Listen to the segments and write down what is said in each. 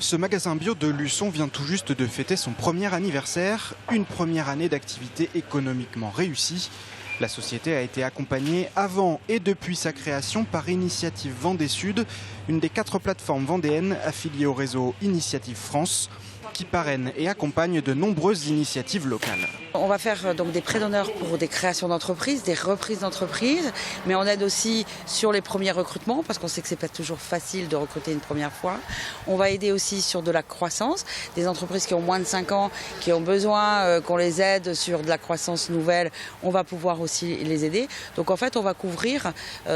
Ce magasin bio de Luçon vient tout juste de fêter son premier anniversaire, une première année d'activité économiquement réussie. La société a été accompagnée avant et depuis sa création par Initiative Vendée Sud, une des 4 plateformes vendéennes affiliées au réseau Initiative France, qui parraine et accompagne de nombreuses initiatives locales. On va faire donc des prêts d'honneur pour des créations d'entreprises, des reprises d'entreprises, mais on aide aussi sur les premiers recrutements parce qu'on sait que c'est pas toujours facile de recruter une première fois. On va aider aussi sur de la croissance, des entreprises qui ont moins de 5 ans, qui ont besoin qu'on les aide sur de la croissance nouvelle, on va pouvoir aussi les aider. Donc en fait, on va couvrir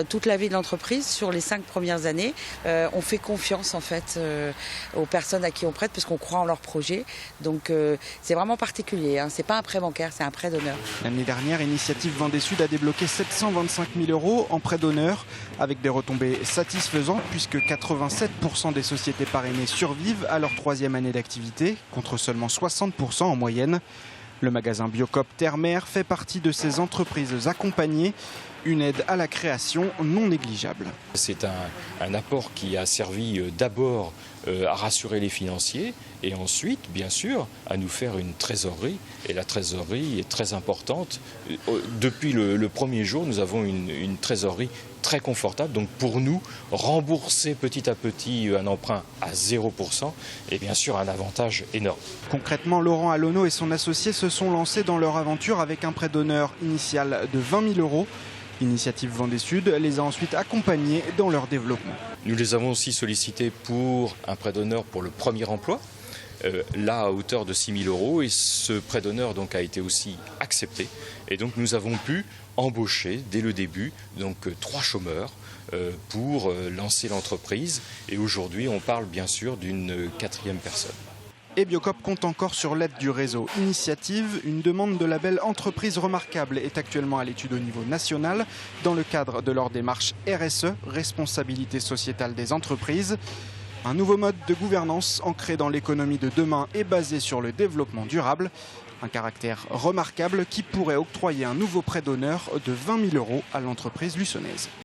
toute la vie de l'entreprise sur les 5 premières années. On fait confiance en fait aux personnes à qui on prête parce qu'on croit en leur projet. Donc c'est vraiment particulier, hein. C'est pas un prêt bancaire, c'est un prêt d'honneur. L'année dernière, Initiative Vendée Sud a débloqué 725 000 € en prêt d'honneur, avec des retombées satisfaisantes puisque 87% des sociétés parrainées survivent à leur 3e année d'activité, contre seulement 60% en moyenne. Le magasin Biocoop Terre-Mer fait partie de ces entreprises accompagnées, une aide à la création non négligeable. C'est un apport qui a servi d'abord à rassurer les financiers et ensuite, bien sûr, à nous faire une trésorerie. Et la trésorerie est très importante. Depuis le premier jour, nous avons une trésorerie très confortable. Donc pour nous, rembourser petit à petit un emprunt à 0% est bien sûr un avantage énorme. Concrètement, Laurent Alonneau et son associé se sont lancés dans leur aventure avec un prêt d'honneur initial de 20 000 €. Initiative Vendée Sud les a ensuite accompagnés dans leur développement. Nous les avons aussi sollicités pour un prêt d'honneur pour le premier emploi, là à hauteur de 6 000 €, et ce prêt d'honneur donc a été aussi accepté. Et donc nous avons pu embaucher dès le début donc 3 chômeurs pour lancer l'entreprise. Et aujourd'hui, on parle bien sûr d'une 4e personne. Et Biocoop compte encore sur l'aide du réseau Initiative. Une demande de label Entreprise Remarquable est actuellement à l'étude au niveau national dans le cadre de leur démarche RSE, responsabilité sociétale des entreprises. Un nouveau mode de gouvernance ancré dans l'économie de demain et basé sur le développement durable. Un caractère remarquable qui pourrait octroyer un nouveau prêt d'honneur de 20 000 € à l'entreprise luçonnaise.